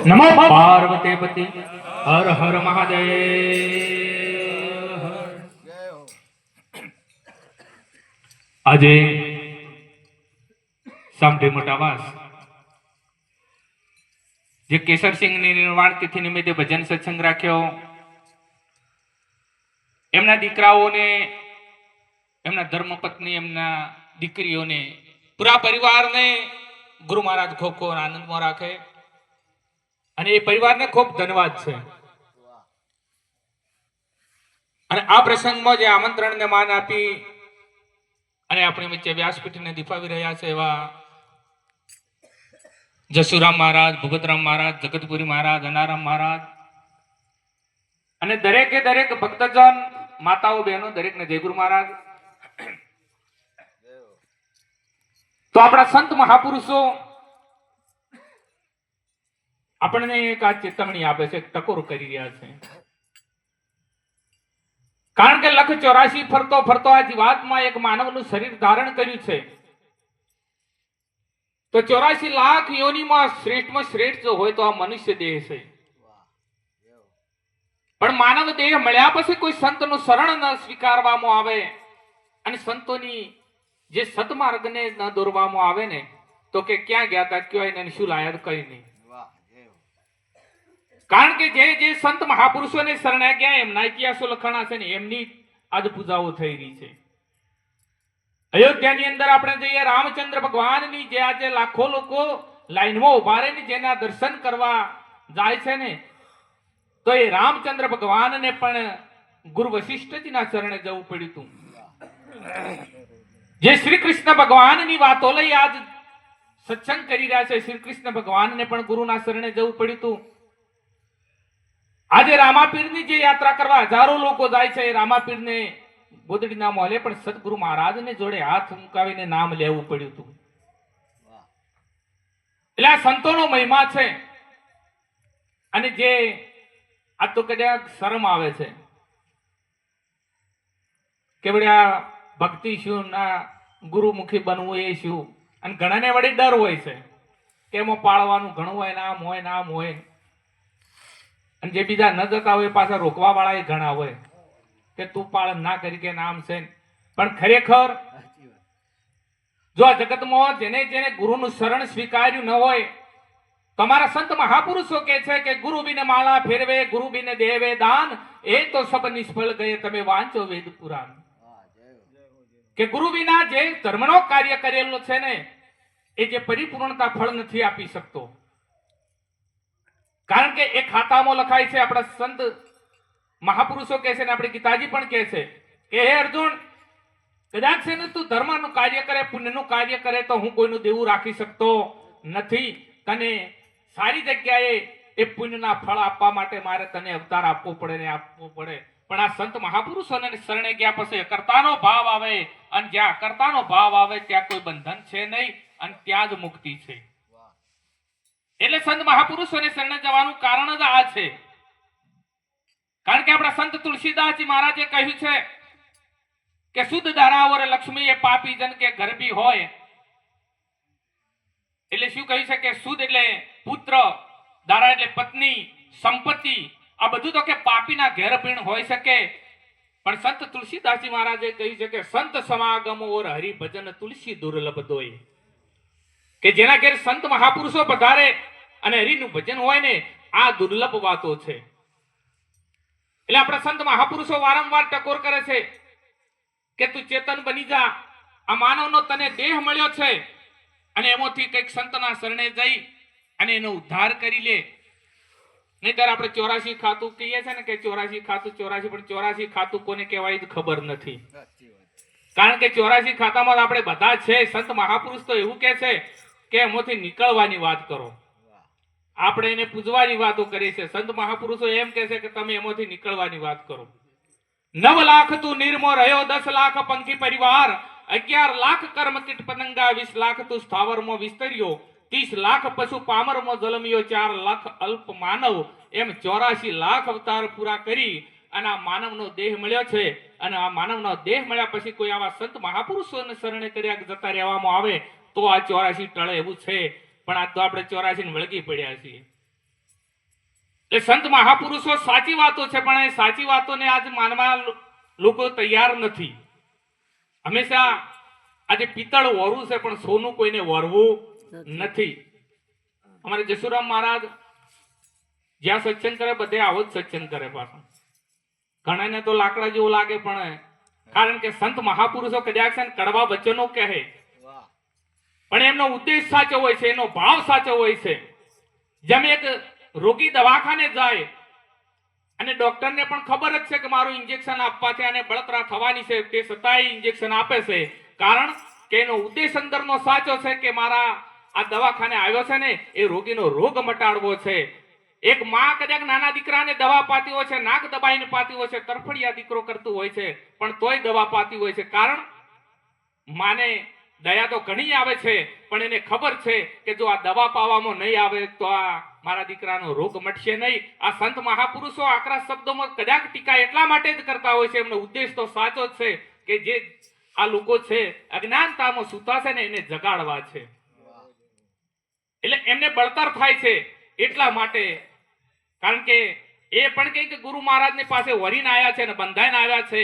નમો પાર્વતી પતિ હર હર મહાદેવ. આજે સામઢી મોટાવાસ જે કેસરસિંહની નિર્વાણ તિથિ નિમિત્તે ભજન સત્સંગ રાખ્યો, એમના દીકરાઓને, એમના ધર્મપત્ની, એમના દીકરીઓને, પૂરા પરિવારને ગુરુ મહારાજ ખૂબ ખૂબ આનંદમાં રાખે અને એ પરિવારને ખૂબ ધન્યવાદ છે. અને આ પ્રસંગમાં જે આમંત્રણને માન આપી અને આપણી વચ્ચે વ્યાસપીઠને દીપાવી રહ્યા છે એવા જસુરામ મહારાજ, ભૂપતરામ મહારાજ, જગતપુરી મહારાજ, અનારામ મહારાજ અને દરેકે દરેક ભક્તજન, માતાઓ, બહેનો, દરેકને જય ગુરુ મહારાજ. તો આપણા સંત મહાપુરુષો આપણને એક આ ચેતવણી આપે છે, ટકોર કરી રહ્યા છે. કારણ કે લખ 84 ફરતો ફરતો આ જીવાતમાં એક માનવનું શરીર ધારણ કર્યું છે. તો 84 લાખ યોનિમાં શ્રેષ્ઠમાં શ્રેષ્ઠ જો હોય તો આ મનુષ્ય દેહ છે. પણ માનવ દેહ મળ્યા પછી કોઈ સંતનું શરણ ન સ્વીકારવામાં આવે અને સંતોની જે સતમાર્ગને ન દોરવામાં આવે ને, તો કે ક્યાં ગયા હતા, ક્યાં એને શું લાયા, કઈ નહીં. કારણ કે જે સંત મહાપુરુષોને શરણે ગયા એમના ઇતિહાસો લખાણા છે ને એમની આજ પૂજાઓ થઈ રહી છે. અયોધ્યાની અંદર આપણે જઈએ, રામચંદ્ર ભગવાનની જે આજે લાખો લોકો લાઈનમાં ઉભા રહીને જેના દર્શન કરવા જાય છે ને, તો એ રામચંદ્ર ભગવાનને પણ ગુરુ વશિષ્ઠજીના શરણે જવું પડ્યું હતું. જે શ્રી કૃષ્ણ ભગવાનની વાતો લઈ આજ સત્સંગ કરી રહ્યા છે, શ્રી કૃષ્ણ ભગવાનને પણ ગુરુના શરણે જવું પડ્યું હતું. આજે રામાપીરની જે યાત્રા કરવા હજારો લોકો જાય છે, રામાપીરને ગોદડીના મોલે પણ સદગુરુ મહારાજને જોડે હાથ મુકાવીને નામ લેવું પડ્યું હતું. એટલે આ સંતોનો મહિમા છે. અને જે આ તો કદાચ શરમ આવે છે કે વળી ભક્તિ શું, ના ગુરુમુખી બનવું એ શું, અને ઘણાને વળી ડર હોય છે કે એમાં પાળવાનું ઘણું હોય, નામ હોય, નામ હોય. અને જે બીજા ન જતા હોય પાછા રોકવા વાળા એ ઘણા હોય કે તું પાલન ના કરી કે નામ છે. પણ ખરેખર જો આ જગતમાં જેને જેને ગુરુનું શરણ સ્વીકાર્યું ન હોય, તમારા સંત મહાપુરુષો કે છે કે ગુરુ બિને માળા ફેરવે, ગુરુ બિને દેવે દાન, એ તો સબ નિષ્ફળ ગયે, તમે વાંચો વેદ પુરાણ. કે ગુરુ વિના જે ધર્મનો કાર્ય કરેલો છે ને એ જે પરિપૂર્ણતા ફળ નથી આપી શકતો. કારણ કે એ ખાતામાં લખાય છે. આપણા સંત મહાપુરુષો કહે છે ને આપણી ગીતાજી પણ કહે છે કે હે અર્જુન, કદાચ છે ને તું ધર્મનું કાર્ય કરે, પુણ્યનું કાર્ય કરે તો હું કોઈનું દેવું રાખી શકતો નથી. તને સારી જગ્યાએ એ પુણ્યના ફળ આપવા માટે મારે તને અવતાર આપવો પડે ને આપવો પડે. પણ આ સંત મહાપુરુષોને શરણે ગયા પછી કરતાનો ભાવ આવે, અને જ્યાં કરતાનો ભાવ આવે ત્યાં કોઈ બંધન છે નહીં, અને ત્યાં જ મુક્તિ છે. એટલે સંત મહાપુરુષોને શરણે જવાનું કારણ જ આ છે. કારણ કે આપણા સંત તુલસીદાસજી મહારાજે કહ્યું છે કે શુદ્ધ ધરાવર લક્ષ્મી એ પાપી જન કે ગર્ભી હોય. એટલે શું કહ્યું છે કે શુદ્ધ એટલે પુત્ર, દારા એટલે પત્ની, સંપત્તિ, આ બધું તો કે પાપીના ઘેર પીણ હોઈ શકે. પણ સંત તુલસીદાસજી મહારાજે કહ્યું છે કે સંત સમાગમ ઓર હરિભજન તુલસી દુર્લભ દોય. કે જેના ઘેર સંત મહાપુરુષો પધારે અને હરિનું ભજન હોય ને, આ દુર્લભ વાતો છે. એટલે આપણા સંત મહાપુરુષો વારંવાર ટકોર કરે છે કે તું ચેતન બની જા. આ માનવનો તને દેહ મળ્યો છે અને એમાંથી કંઈક સંતના શરણે જઈ અને એનો ઉદ્ધાર કરી લે. નહીતર આપણે 84 ખાતું કહીએ છે ને કે 84 ખાતું 84, પણ 84 ખાતું કોને કહેવાય ખબર નથી. કારણ કે 84 ખાતામાં આપણે બધા છે. સંત મહાપુરુષ તો એવું કે છે કે એમાંથી નીકળવાની વાત કરો, આપણે એને પૂજવાની વાતો કરીએ છીએ. સંત મહાપુરુષો એમ કે છે કે તમે એમાંથી નીકળવાની વાત કરો. 9 લાખ તું નિર્મો રહ્યો, 10 લાખ પંખી પરિવાર, 11 લાખ કર્મ કીટ પતંગા, 20 લાખ તું સ્થાવરમાં વિસ્તર્યો, 30 લાખ પશુ પામરમાં જલમ્યો, 4 લાખ અલ્પ માનવ, એમ 84 લાખ અવતાર પૂરા કરી અને આ માનવનો દેહ મળ્યો છે. અને આ માનવનો દેહ મળ્યા પછી કોઈ આવા સંત મહાપુરુષોને શરણે કર્યા જતા રહેવામાં આવે તો આ 84 ટળે એવું છે. પણ આ તો આપણે 84 ને વળગી પડ્યા છીએ. એટલે સંત મહાપુરુષો સાચી વાતો છે, પણ એ સાચી વાતોને આજ માનવા લોકો તૈયાર નથી. હંમેશા આજે પિત્તળ વોરું છે, પણ સોનું કોઈને વોરવું નથી. અમારે જસુરામ મહારાજ જ્યાં સત્સંગ કરે બધે આવો જ સત્સંગ કરે. પાછો ઘણાને તો લાકડા જેવું લાગે, પણ કારણ કે સંત મહાપુરુષો કદાચ કડવા વચનો કહે, પણ એમનો ઉદ્દેશ સાચો હોય છે, એનો ભાવ સાચો હોય છે. જેમ એક રોગી દવાખાને જાય અને ડોક્ટરને પણ ખબર જ છે કે મારું ઇન્જેક્શન આપવાથી આને બળતરા થવાની છે, તે છતાંય ઇન્જેક્શન આપે છે, કારણ કે એનો ઉદ્દેશ અંદરનો સાચો છે કે મારા આ દવાખાને આવ્યો છે ને એ રોગીનો રોગ મટાડવો છે. એક માં કદાચ નાના દીકરાને દવા પાતી હોય છે, નાક દબાઈને પાતી હોય છે, તરફડિયા દીકરો કરતું હોય છે, પણ તોય દવા પાતી હોય છે. કારણ માને દયા તો ઘણી આવે છે, પણ એને ખબર છે કે જો આ દવા પાવામાં નહીં આવે તો આ મારા દીકરાનો રોગ મટશે નહીં. આ સંત મહાપુરુષો આકરા શબ્દોમાં કદાચ ટીકા એટલા માટે જ કરતા હોય છે, એમનો ઉદ્દેશ તો સાચો જ છે કે જે આ લોકો છે અજ્ઞાનતામાં સૂતા છે ને એને જગાડવા છે. એટલે એમને બળતર થાય છે એટલા માટે, કારણ કે એ પણ કહે કે ગુરુ મહારાજની પાસે વરીને આવ્યા છે ને બંધાઈને આવ્યા છે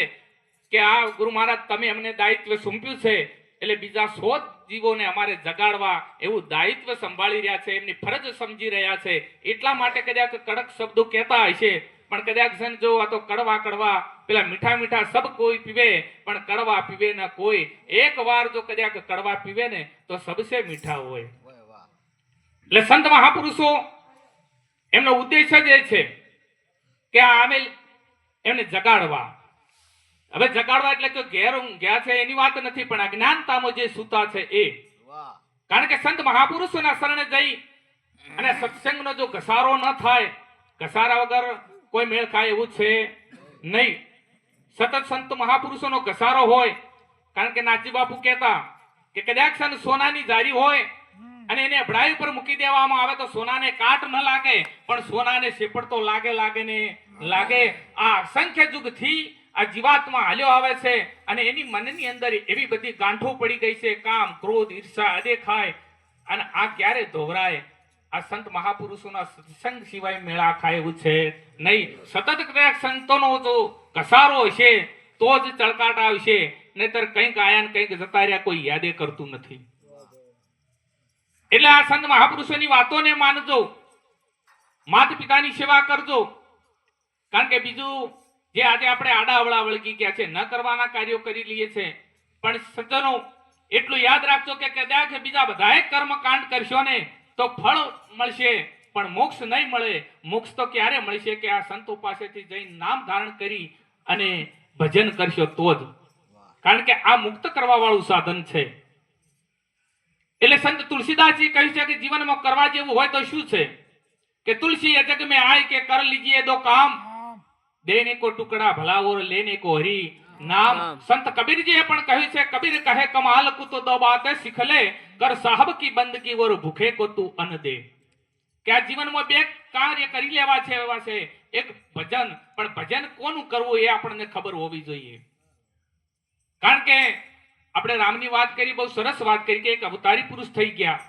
કે આ ગુરુ મહારાજ તમે અમને દાયિત્વ સોંપ્યું છે, એટલે બીજા 100 જીવોને અમારે જગાડવા એવું દાયિત્વ સંભાળી રહ્યા છે, એમની ફરજ સમજી રહ્યા છે. એટલા માટે કદાચ કડક શબ્દો કહેતા હશે, પણ કદાચ જો આ તો કડવા પેલા મીઠા મીઠા સબ કોઈ પીવે પણ કડવા પીવે ના કોઈ. એક વાર જો કદાચ કડવા પીવે ને તો સબસે મીઠા હોય. એટલે સંત મહાપુરુષો એમનો ઉદ્દેશ જ એ છે કે આમે એમને જગાડવા. હવે જગાડવા એટલે કે ઘેર ઊંઘ્યા છે એની વાત નથી, પણ અજ્ઞાનતામાં જે સૂતા છે એ. કારણ કે સંત મહાપુરુષોના શરણે જઈ અને સત્સંગનો જો ઘસારો ન થાય, ઘસારા વગર કોઈ મેળ ખાય એવું છે નહીં. સતત સંત મહાપુરુષોનો ઘસારો હોય. કારણ કે નાથજી બાપુ કહેતા કે કદાચ સોનાની જારી હોય અને એને અભડાઈ ઉપર મૂકી દેવામાં આવે તો સોનાને કાટ ન લાગે, પણ સોનાને શેપડ તો લાગે ને લાગે. આ અસંખ્ય યુગથી આ જીવાત્મા હાલ્યો આવે છે અને એની મનની અંદર એવી બધી ગાંઠો પડી ગઈ છે, કામ ક્રોધ ઈર્ષા અદેખાય, અને આ ક્યારે ધોવરાય? આ સંત મહાપુરુષોના સત્સંગ સિવાય મેળા ખાય એવું છે નહીં. સતત કદાચ સંતોનો જો કસારો હશે તો જ ચળકાટ આવશે, નહીતર કંઈક આયા ને કંઈક જતા રહ્યા કોઈ યાદે કરતું નથી. એટલે આ સંત મહાપુરુષોની વાતોને માનજો, માતા પિતાની સેવા કરજો. કારણ કે બીજું જે આજે આપણે આડાવડા વળગી ગયા છે, ન કરવાના કાર્યો કરી લઈએ છે, પણ સજ્જનો એટલું યાદ રાખજો કે કદાચ બીજા બધાએ કર્મકાંડ કરશો ને તો ફળ મળશે, પણ મોક્ષ નહીં મળે. મોક્ષ તો ક્યારે મળશે કે આ સંતો પાસેથી જઈને નામ ધારણ કરી અને ભજન કરશો તો જ. કારણ કે આ મુક્ત કરવા વાળું સાધન છે. એટલે સંત તુલસીદાસજી કહ્યું છે કે જીવનમાં કરવા જેવું હોય તો શું છે કે તુલસી જગ में आए के कर लीजिए दो काम, देने को टुकड़ा भला और लेने को हरि नाम. संत कबीरजीએ પણ કહ્યું છે, કબીર કહે કમાલ કુ તો દો બાતે શીખ લે, કર સાહબ કી બંદગી ઓર ભૂખે को तू अन्न दे. કે આ જીવનમાં બે કાર્ય કરી લેવા છે એવા છે, એક ભજન, પણ ભજન કોનું કરવું એ આપણને ખબર હોવી જોઈએ. કારણ કે આપણે રામની વાત કરી, બહુ સરસ વાત કરી કે એક અવતારી પુરુષ થઈ ગયા,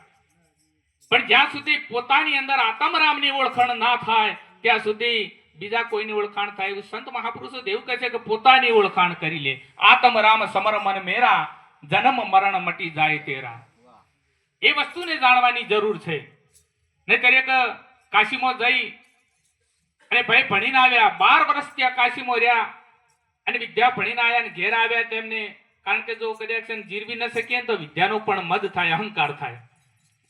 પણ જ્યાં સુધી પોતાની અંદર આત્મરામની ઓળખાણ ના થાય ત્યાં સુધી બીજા કોઈની ઓળખાણ થાય. એવું સંત મહાપુરુષો દેવ કહે છે કે પોતાની ઓળખાણ કરી લે. આત્મરામ સમર મન મેરા, જન્મ મરણ મટી જાય તેરા. એ વસ્તુને જાણવાની જરૂર છે. નહીતર એક કાશીમાં જઈ અને ભાઈ ભણીને આવ્યા, 12 વર્ષ ત્યાં કાશીમાં રહ્યા અને વિદ્યા ભણીને આવ્યા અને ઘેર આવ્યા તેમને. કારણ કે જો કદાચ જીરવી ન શકીએ તો વિદ્યાનો પણ મદ થાય, અહંકાર થાય.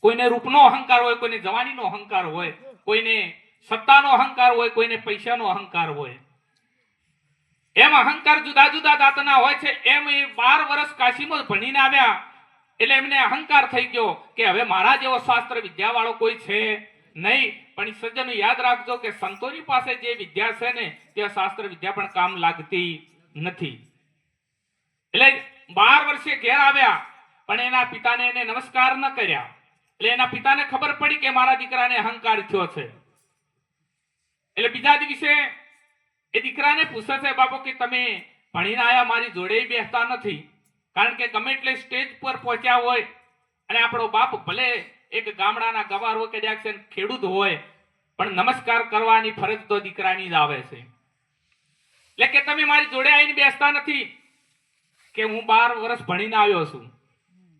કોઈને રૂપનો અહંકાર હોય, કોઈને જવાનીનો અહંકાર હોય, કોઈને સત્તાનો અહંકાર હોય, કોઈને પૈસાનો અહંકાર હોય. એમ અહંકાર જુદા જુદા જાતના હોય છે. એમ એ 12 વર્ષ કાશીમાં ભણીને આવ્યા એટલે એમને અહંકાર થઈ ગયો કે હવે મારા જેવો શાસ્ત્ર વિદ્યા વાળો કોઈ છે નહીં. પણ સજ્જનો યાદ રાખજો કે સંતોની પાસે જે વિદ્યા છે ને તે શાસ્ત્ર વિદ્યા પણ કામ લાગતી નથી. એટલે 12 વર્ષે ઘેર આવ્યા, પણ એના પિતાને એને નમસ્કાર ન કર્યા. એટલે એના પિતાને ખબર પડી કે મારા દીકરાને અહંકાર થયો છે. એટલે બીજા દિવસે એ દીકરાને પૂછે છે, બાપુ કે તમે ભણીને આયા, મારી જોડે બેસતા નથી. કારણ કે ગમે એટલે સ્ટેજ પર પહોંચ્યા હોય અને આપણો બાપ ભલે એક ગામડાના ગવાર હોય, કદાચ ખેડૂત હોય, પણ નમસ્કાર કરવાની ફરજ તો દીકરાની જ આવે છે. એટલે કે તમે મારી જોડે આવીને બેસતા નથી કે હું 12 વર્ષ ભણીને આવ્યો છું,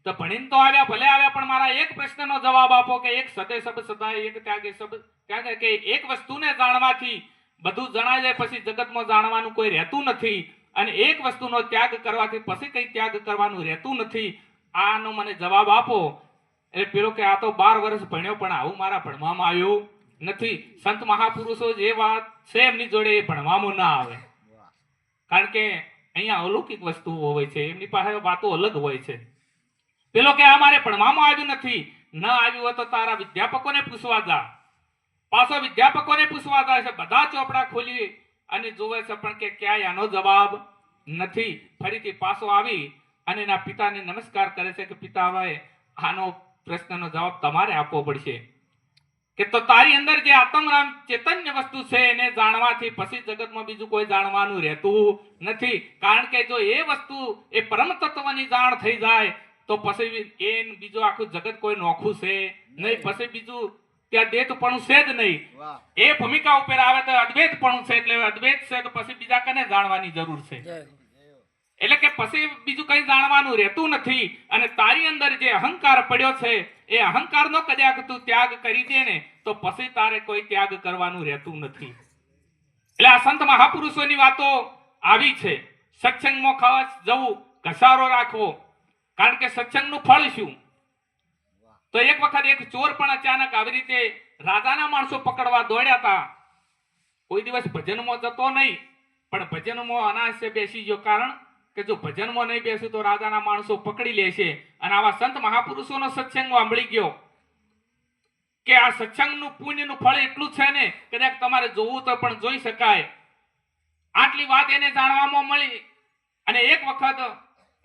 તો ભણીને તો આવ્યા, ભલે આવ્યા, પણ મારા એક પ્રશ્નનો જવાબ આપો કે એક સદે સબ સદાય એક ત્યાગે સબ ત્યાગે, કે એક વસ્તુને જાણવાથી બધું જણાય જાય, પછી જગતમાં જાણવાનું કોઈ રહેતું નથી, અને એક વસ્તુનો ત્યાગ કરવાથી પછી કઈ ત્યાગ કરવાનું રહેતું નથી. આનો મને જવાબ આપો. એટલે પેલો કે આ તો 12 વર્ષ ભણ્યો પણ આવું મારા ભણવામાં આવ્યું નથી. સંત મહાપુરુષો જે વાત છે એમની જોડે એ ભણવામાં ના આવે, કારણ કે અહીંયા અલૌકિક વસ્તુઓ હોય છે, એમની પાસે વાતો અલગ હોય છે. પેલો કે આ મારે ભણવામાં આવ્યું નથી. ન આવ્યું હોય તો તારા વિદ્યાપકોને પૂછવા જા. પાછો વિદ્યાપકોને પૂછવા જાય છે, બધા ચોપડા ખોલી અને જોવે છે, પણ કે ક્યાંય આનો જવાબ નથી. ફરીથી પાછો આવી અને એના પિતાને નમસ્કાર કરે છે કે પિતા, હવે આનો પ્રશ્નનો જવાબ તમારે આપવો પડશે. કે તો તારી અંદર જે આત્મરામ ચૈતન્ય વસ્તુ છે એને જાણવાથી પછી જગતમાં બીજું કોઈ જાણવાનું રહેતું નથી. કારણ કે જો એ વસ્તુ એ પરમ તત્વની જાણ થઈ જાય તો પછી એ બીજું આખું જગત કોઈ નોખું છે નહીં, પછી બીજું ત્યાં દ્વૈતપણું છે જ નહીં. એ ભૂમિકા ઉપર આવે તો અદ્વૈતપણું છે, એટલે અદ્વૈત છે તો પછી બીજા કને જાણવાની જરૂર છે. એટલે કે પછી બીજું કઈ જાણવાનું રહેતું નથી. અને તારી અંદર જે અહંકાર પડ્યો છે એ અહંકારનો કદાચ તું ત્યાગ કરી દે ને તો પછી તારે કોઈ ત્યાગ કરવાનું રહેતું નથી. એટલે આ સંત મહાપુરુષોની વાતો આવી છે. સત્સંગમાં ખાસ જવું, ઘસારો રાખવો, કારણ કે સત્સંગનું ફળ શું? તો એક વખત એક ચોર પણ અચાનક આવી રીતે રાજાના માણસો પકડવા દોડ્યા હતા. કોઈ દિવસ ભજનમાં જતો નહીં, પણ ભજનમાં અનાયાસે બેસી ગયો, કારણ કે જો ભજનમાં નહીં બેસું તો રાજાના માણસો પકડી લેશે. અને આવા સંત મહાપુરુષોનો સત્સંગ સાંભળી ગયો કે આ સત્સંગનું પુણ્યનું ફળ એટલું છે ને કદાચ તમારે જોવું તો પણ જોઈ શકાય. આટલી વાત એને જાણવામાં મળી. અને એક વખત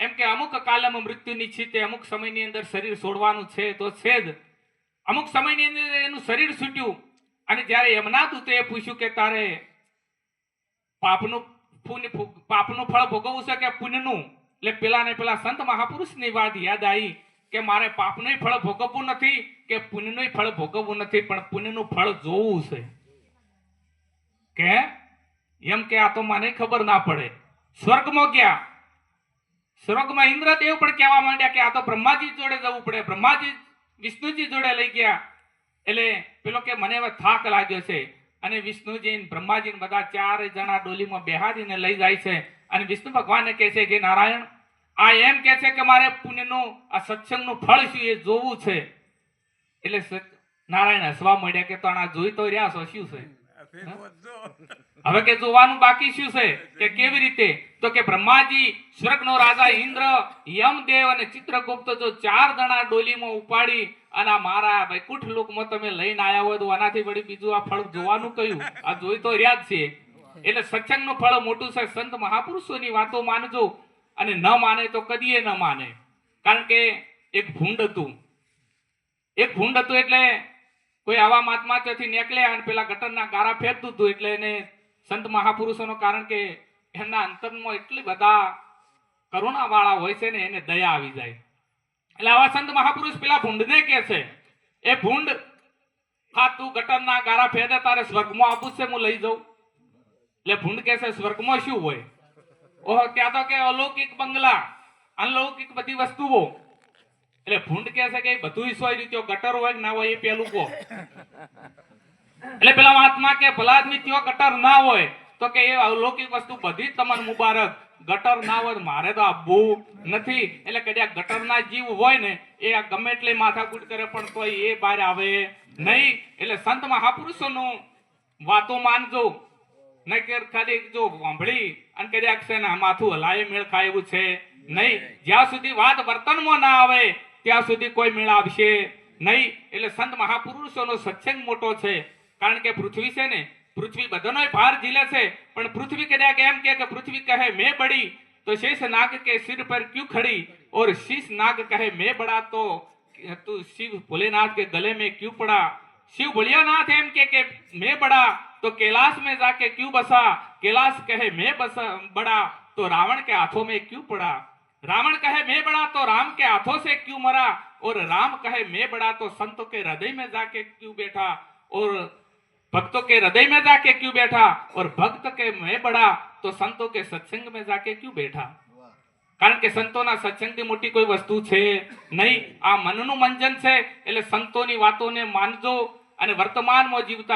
એમ કે અમુક કાલમાં મૃત્યુની છે, અમુક સમયની અંદર શરીર છોડવાનું છે તો છે જ. અમુક સમયની અંદર એનું શરીર છૂટ્યું અને જ્યારે યમના દૂતે પૂછ્યું કે તારે પાપનું ફળ ભોગવવું છે કે પુણ્યનું? એટલે પેલા સંત મહાપુરુષની વાત યાદ આવી કે મારે પાપનું ફળ ભોગવવું નથી કે પુણ્યનું ફળ ભોગવવું નથી, પણ પુણ્યનું ફળ જોવું છે. કે એમ કે આ તો મને ખબર ના પડે. સ્વર્ગમાં ગયા. સ્વર્ગમાં ઇન્દ્રદેવ પણ કહેવા માંડ્યા કે આ તો બ્રહ્માજી જોડે જવું પડે. બ્રહ્માજી વિષ્ણુજી જોડે લઈ ગયા. એટલે પેલો કે મને હવે થાક લાગ્યો છે. અને વિષ્ણુજી બ્રહ્માજી બધા 4 જણા ડોલીમાં બેહાડીને લઈ જાય છે. અને વિષ્ણુ ભગવાનને કહે છે કે નારાયણ, આ એમ કહે છે કે મારે પુણ્યનું આ સત્સંગનું ફળ શું એ જોવું છે. એટલે નારાયણ હસવા મળ્યા કે તો આ જોઈ તો રહ્યા છો, શું છે હવે કે જોવાનું બાકી શું છે? કે કેવી રીતે? તો કે બ્રહ્માજી, સ્વર્ગનો રાજા ઇન્દ્ર, યમદેવ અને ચિત્રગુપ્ત જો 4 જણા ડોલીમાં ઉપાડી અને મારા વૈકુંઠ લોકમાં તમે લઈને આવ્યા હોય તો આનાથી વળી બીજું આ ફળ જોવાનું કયું? આ જોઈ તો રહ્યા જ છે. એટલે સત્સંગનું ફળ મોટું છે. સંત મહાપુરુષોની વાતો માનજો, અને ન માને તો કદીએ ન માને. કારણ કે એક ભૂંડ હતું. એટલે કોઈ આવા મહાત્માથી નીકળ્યા અને પેલા ગટરના ગારા ફેંકતું હતું. એટલે એને સંત મહાપુરુષોનો, કારણ કે એમના અંતરમાં એટલી બધા કરુણા વાળા હોય છે ને, એને દયા આવી જાય. એટલે આવા સંત મહાપુરુષ પેલા ભૂંડને કહે છે, એ ભૂંડ, હા તું ગટરના ગારા ફેંદે તારે સ્વર્ગમાં આપું છે, હું લઈ જાઉં. એટલે ભૂંડ કહે છે સ્વર્ગમાં શું હોય? ઓહો, ત્યાં તો કે અલૌકિક બંગલા, અલૌકિક બધી વસ્તુઓ. એટલે ભૂંડ કહે છે કે બધું સોય રીતે ગટર હોય ના હોય એ પેલું કહો. એટલે પેલા મહાત્મા કે ભલા આદમી ત્યાં ગટર ના હોય તો કે એ અલૌકિક વસ્તુ બધી તમને મુબારક, ગટર ના હોય મારે તો આપવું નથી. એટલે કદાચ ગટર ના જીવ હોય ને એ ગમે એટલે માથાકૂટ કરે પણ તોય એ બહાર આવે નહીં. એટલે સંત મહાપુરુષોનું વાતો માનજો, નકર ખાલી જો સાંભળી અને કદાચ છે ને માથું હલાય મેળ ખાય એવું છે નહીં. જ્યાં સુધી વાત વર્તનમાં ના આવે ત્યાં સુધી કોઈ મેળ આવશે નહીં. એટલે સંત મહાપુરુષોનો સત્સંગ મોટો છે. કારણ કે પૃથ્વી છે ને, પૃથ્વી બધાનો ભાર ઝીલે છે, પણ પૃથ્વી કદાચ એમ કે પૃથ્વી કહે મેં બડી તો शेष नाग के सिर पर क्यों खड़ी, और शीश नाग कहे मैं बड़ा तो तू शिव भोलेनाथ के गले में क्यों पड़ा. शिव भोलेनाथ एम के मैं बड़ा तो कैलाश में जाके क्यों बसा, कैलाश कहे मैं बड़ा तो रावण के हाथों में क्यों पड़ा. रावण कहे मैं बड़ा तो राम के हाथों से क्यों मरा, और राम कहे मैं बड़ा तो संतों के हृदय में जाके क्यों बैठा, और भक्तों के हृदय में जाके क्यों बैठा और भक्त के मैं बड़ा तो संतों के सत्संग में जाके क्यों बैठा? કારણ કે સંતોના સત્સંગથી મોટી કોઈ વસ્તુ છે નહીં. આ મનનું મંજન છે. એટલે સંતોની વાતોને માનજો અને વર્તમાનમાં જીવતા